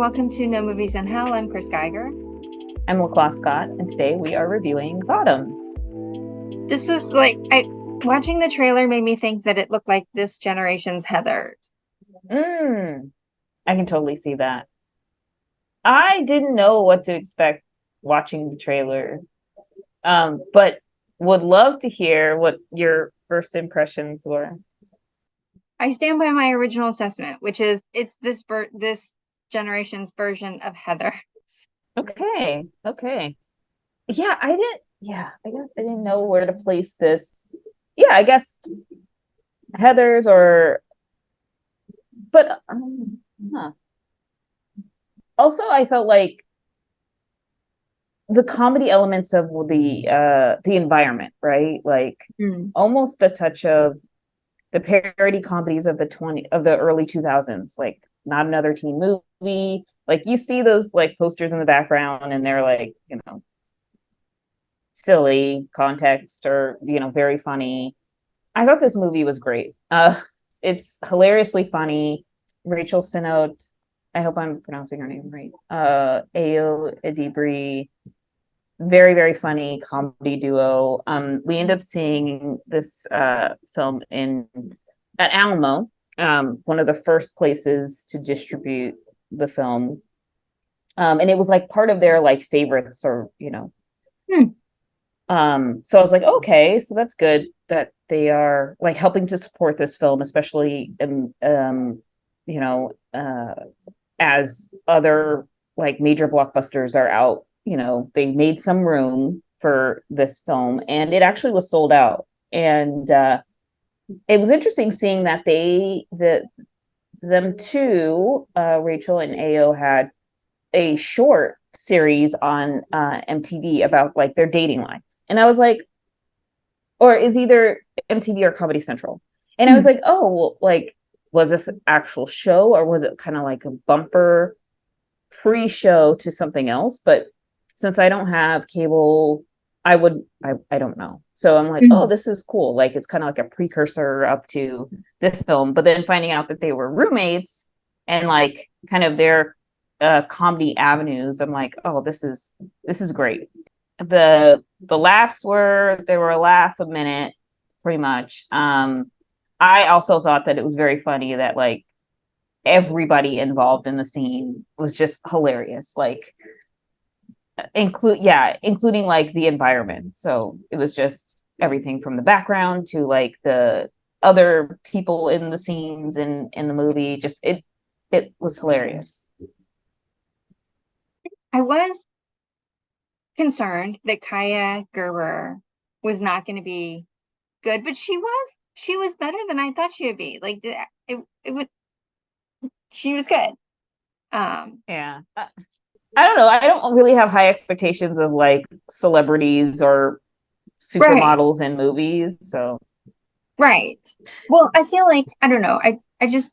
welcome to No Movies in Hell. I'm Chris Geiger. I'm LaClaw Scott, and today we are reviewing Bottoms. This was watching the trailer made me think that it looked like this generation's Heathers. I can totally see that. I didn't know what to expect watching the trailer, but would love to hear what your first impressions were. I stand by my original assessment, which is it's this generation's version of Heather. Okay. Yeah, I guess I didn't know where to place this. Yeah, I guess Heather's but also I felt like the comedy elements of the environment, right? Like almost a touch of the parody comedies of the early 2000s, like Not Another Teen Movie. Like you see those like posters in the background and they're like, silly context or, very funny. I thought this movie was great. It's hilariously funny. Rachel Sennott, I hope I'm pronouncing her name right. Ayo Edebiri, very, very funny comedy duo. We end up seeing this film at Alamo, one of the first places to distribute the film. And it was like part of their like favorites or, so I was like, okay, so that's good that they are like helping to support this film, especially as other like major blockbusters are out, they made some room for this film and it actually was sold out. And it was interesting seeing that them two, Rachel and Ao, had a short series on MTV about like their dating lives. And I was like, or is either MTV or Comedy Central. And I was like, oh, well, like, was this an actual show or was it kind of like a bumper pre-show to something else? But since I don't have cable, I don't know. So I'm like, oh, this is cool. Like, it's kind of like a precursor up to this film. But then finding out that they were roommates and like kind of their comedy avenues, I'm like, oh, this is great. The laughs there were a laugh a minute, pretty much. I also thought that it was very funny that like everybody involved in the scene was just hilarious. Like including like the environment. So it was just everything from the background to like the other people in the scenes in the movie. Just it was hilarious. I was concerned that Kaya Gerber was not going to be good, but she was better than I thought she would be. Like she was good. Yeah. I don't know. I don't really have high expectations of like celebrities or supermodels in movies. So right. Well, I feel like I don't know. I just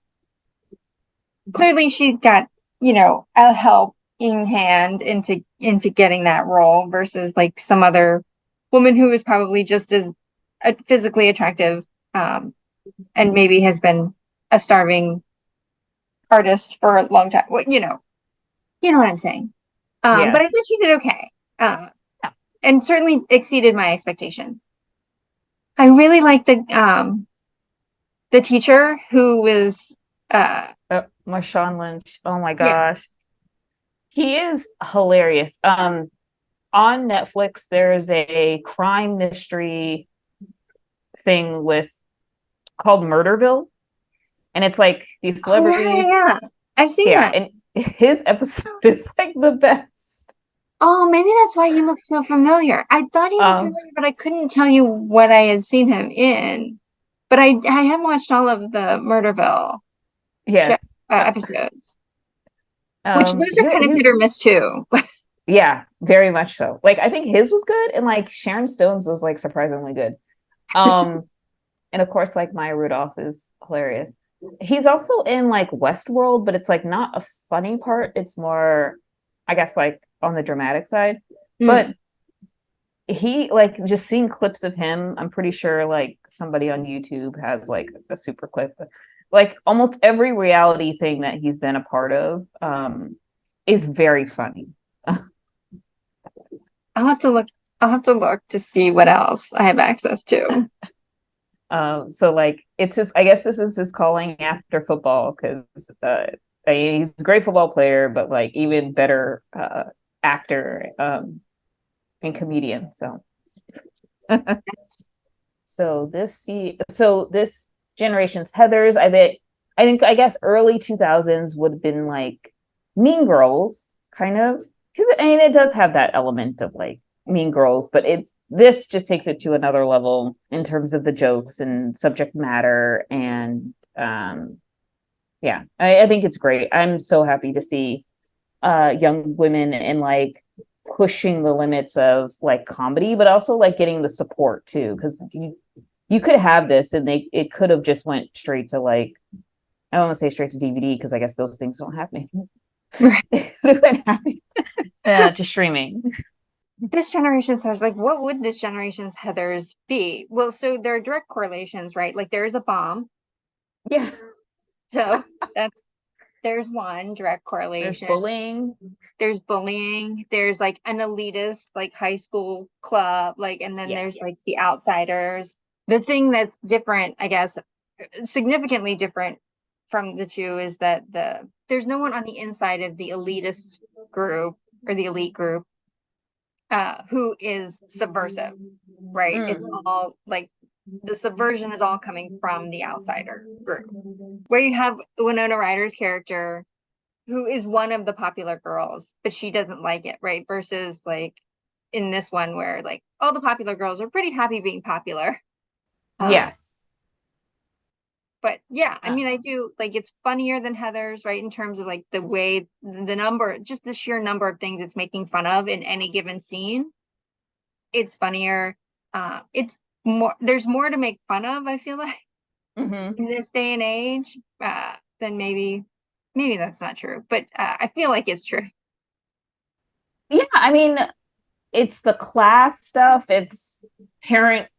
clearly she got, a helping hand into getting that role versus like some other woman who is probably just as physically attractive and maybe has been a starving artist for a long time. Well, you know what I'm saying. yes. But I thought she did okay. And certainly exceeded my expectations. I really like the teacher who was Marshawn Lynch. Oh my yes. gosh. He is hilarious. On Netflix, there's a crime mystery thing called Murderville. And it's like these celebrities. Yeah. I've seen that. And his episode is like the best. Oh, maybe that's why he looks so familiar. I thought he looked familiar, but I couldn't tell you what I had seen him in. But I have watched all of the Murderville episodes. Which those are kind of hit or miss too. Yeah, very much so. Like I think his was good, and like Sharon Stone's was like surprisingly good. And of course, like Maya Rudolph is hilarious. He's also in like Westworld, but it's like not a funny part. It's more, I guess, like on the dramatic side. But he like just seeing clips of him, I'm pretty sure like somebody on YouTube has like a super clip. Like almost every reality thing that he's been a part of, is very funny. I'll have to look. I'll have to look to see what else I have access to. So like it's just I guess this is his calling after football because he's a great football player, but like even better actor and comedian. So so this generation's Heathers. I guess early 2000s would have been like Mean Girls, kind of, because I mean it does have that element of like Mean Girls, but this just takes it to another level in terms of the jokes and subject matter, and yeah, I think it's great. I'm so happy to see young women and like pushing the limits of like comedy, but also like getting the support too, because you could have this and it could have just went straight to like I don't want to say straight to DVD because I guess those things don't happen. It could have been happy to streaming. This generation's Heathers, like, what would this generation's Heathers be? Well, so there are direct correlations, right? Like, there's a bomb, Yeah, so that's there's one direct there's correlation. bullying. There's bullying. There's like an elitist, like high school club, like, and then there's like Yes. the outsiders. The thing that's different, I guess, significantly different from the two is that there's no one on the inside of the elitist group or the elite group who is subversive, right? It's Mm. all like the subversion is all coming from the outsider group. Where you have Winona Ryder's character, who is one of the popular girls, but she doesn't like it, right? Versus like in this one where like all the popular girls are pretty happy being popular. Uh, Yes. but yeah, I Uh, mean, I do like it's funnier than Heather's, right? In terms of like the way the number, just the sheer number of things it's making fun of in any given scene. It's funnier. It's more, there's more to make fun of, I feel like, mhm. in this day and age, than maybe that's not true, but I feel like it's true. Yeah, I mean, it's the class stuff, it's parent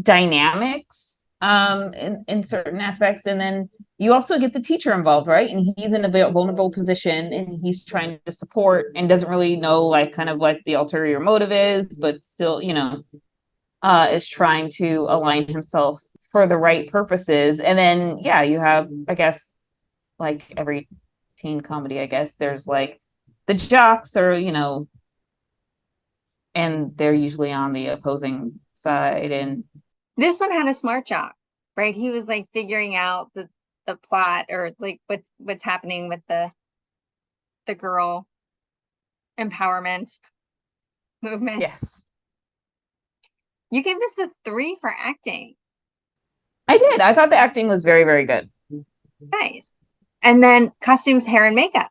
dynamics in certain aspects, and then you also get the teacher involved, right? And he's in a very vulnerable position and he's trying to support and doesn't really know like kind of like the ulterior motive is, but still, is trying to align himself for the right purposes. And then yeah, you have, I guess, like every teen comedy, I guess, there's like the jocks or, and they're usually on the opposing side. And This one had a smart jock, right? He was like figuring out the plot or like what's happening with the girl empowerment movement. yes, You gave this a 3 for acting. I did. I thought the acting was very, very good. Nice. And then costumes, hair, and makeup.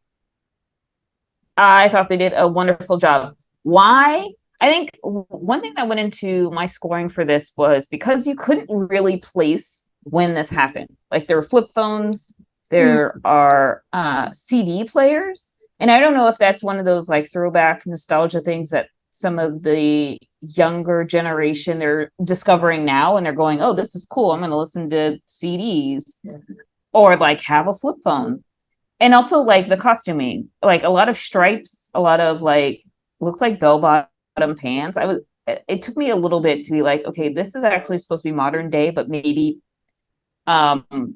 I thought they did a wonderful job. Why? I think one thing that went into my scoring for this was because you couldn't really place when this happened. Like there were flip phones, Mm, there are CD players, and I don't know if that's one of those like throwback nostalgia things that some of the younger generation they're discovering now, and they're going, "Oh, this is cool. I'm going to listen to CDs," or like have a flip phone. And also like the costuming, like a lot of stripes, a lot of like looked like bell bottom pants. It took me a little bit to be like, okay, this is actually supposed to be modern day, but um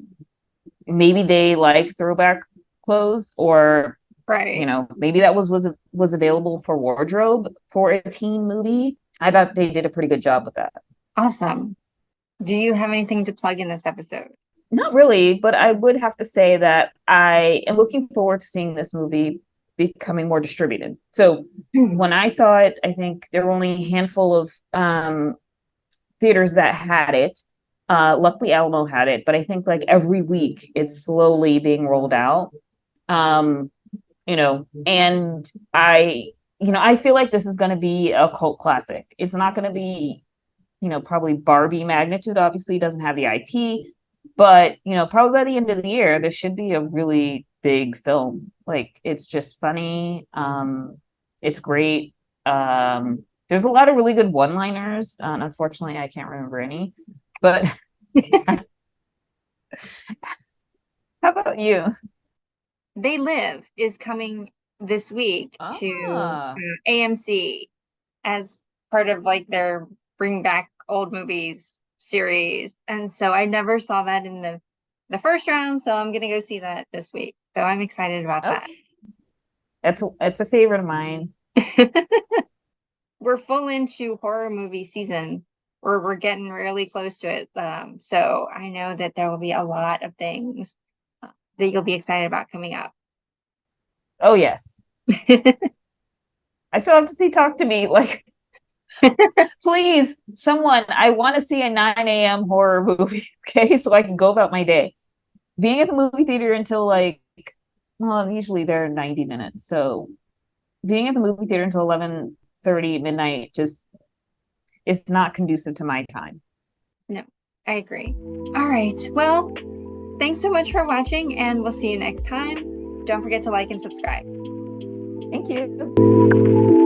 maybe they like throwback clothes, or right. maybe that was available for wardrobe for a teen movie. I thought they did a pretty good job with that. Awesome. Do you have anything to plug in this episode? Not really, but I would have to say that I am looking forward to seeing this movie becoming more distributed. So when I saw it, I think there were only a handful of theaters that had it. Luckily, Alamo had it, but I think like every week it's slowly being rolled out. Um, and I feel like this is going to be a cult classic. It's not going to be, probably Barbie magnitude. Obviously, it doesn't have the IP, but probably by the end of the year, this should be a really big film. Like it's just funny. It's great. There's a lot of really good one-liners. And unfortunately, I can't remember any. But how about you? They Live is coming this week to Ah, AMC as part of like their Bring Back Old Movies series. And so I never saw that in the first round, so I'm gonna go see that this week. So I'm excited about that. okay. It's a favorite of mine. We're full into horror movie season. We're getting really close to it. So I know that there will be a lot of things that you'll be excited about coming up. Oh yes. I still have to see Talk to Me. Like, please, someone, I want to see a 9 a.m. horror movie, okay? So I can go about my day. Being at the movie theater until like, well, usually they're 90 minutes. So being at the movie theater until 11:30 midnight just is not conducive to my time. No, I agree. All right. Well, thanks so much for watching, and we'll see you next time. Don't forget to like and subscribe. Thank you.